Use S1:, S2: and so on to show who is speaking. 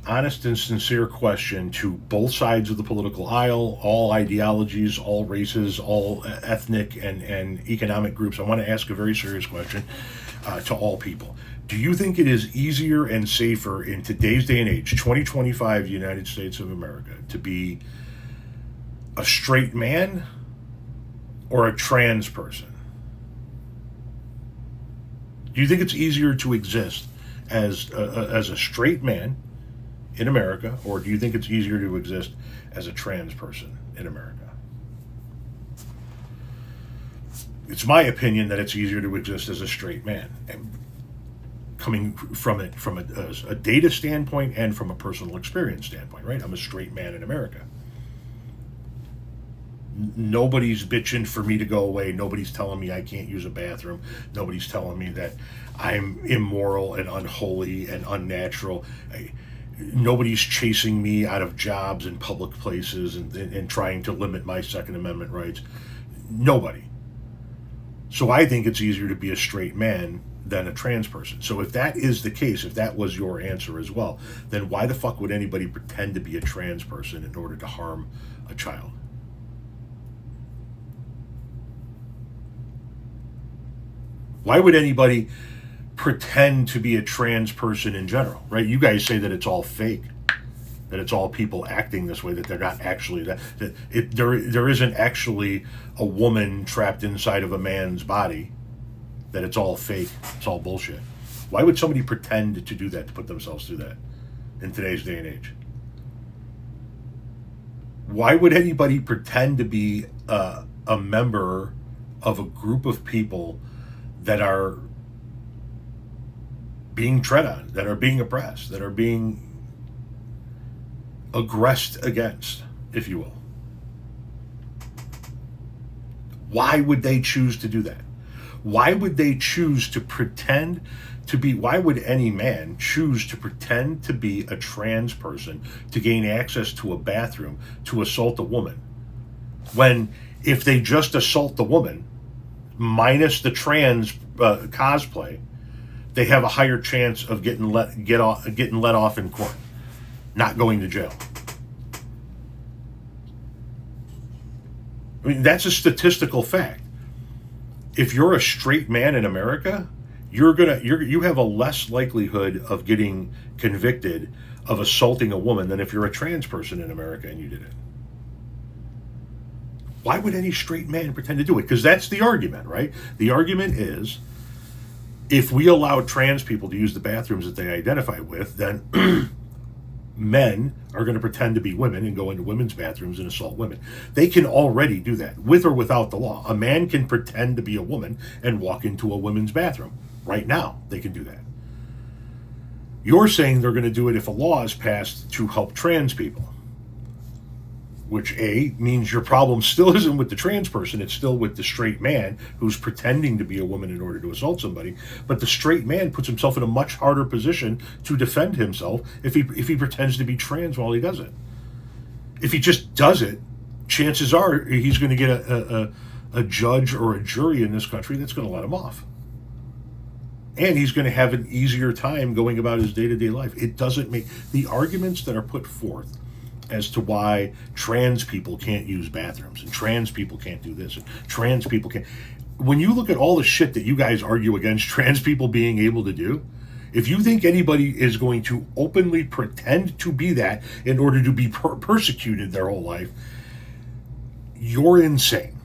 S1: honest and sincere question to both sides of the political aisle, all ideologies, all races, all ethnic and economic groups. I want to ask a very serious question to all people. Do you think it is easier and safer in today's day and age, 2025 United States of America, to be a straight man or a trans person? Do you think it's easier to exist as a straight man in America, or do you think it's easier to exist as a trans person in America? It's my opinion that it's easier to exist as a straight man, and coming from it from a data standpoint and from a personal experience standpoint, right? I'm a straight man in America. Nobody's bitching for me to go away. Nobody's telling me I can't use a bathroom. Nobody's telling me that I'm immoral and unholy and unnatural. Nobody's chasing me out of jobs in public places and trying to limit my Second Amendment rights. Nobody. So I think it's easier to be a straight man than a trans person. So if that is the case, if that was your answer as well, then why the fuck would anybody pretend to be a trans person in order to harm a child? Why would anybody pretend to be a trans person in general, right? You guys say that it's all fake, that it's all people acting this way, that they're not actually there isn't actually a woman trapped inside of a man's body, that it's all fake, it's all bullshit. Why would somebody pretend to do that, to put themselves through that in today's day and age? Why would anybody pretend to be a member of a group of people that are being tread on, that are being oppressed, that are being aggressed against, if you will? Why would they choose to do that? Why would they choose to pretend to be, why would any man choose to pretend to be a trans person to gain access to a bathroom to assault a woman? When if they just assault the woman, minus the trans cosplay, they have a higher chance of getting let off in court, not going to jail. I mean, that's a statistical fact. If you're a straight man in America, you have a less likelihood of getting convicted of assaulting a woman than if you're a trans person in America and you did it. Why would any straight man pretend to do it? Because that's the argument, right? The argument is, if we allow trans people to use the bathrooms that they identify with, then men are going to pretend to be women and go into women's bathrooms and assault women. They can already do that, with or without the law. A man can pretend to be a woman and walk into a women's bathroom. Right now, they can do that. You're saying they're going to do it if a law is passed to help trans people, which A, means your problem still isn't with the trans person, it's still with the straight man who's pretending to be a woman in order to assault somebody. But the straight man puts himself in a much harder position to defend himself if he pretends to be trans while he does it. If he just does it, chances are he's going to get a judge or a jury in this country that's going to let him off. And he's going to have an easier time going about his day-to-day life. It doesn't make the arguments that are put forth as to why trans people can't use bathrooms and trans people can't do this and trans people can't. When you look at all the shit that you guys argue against trans people being able to do, if you think anybody is going to openly pretend to be that in order to be persecuted their whole life, you're insane.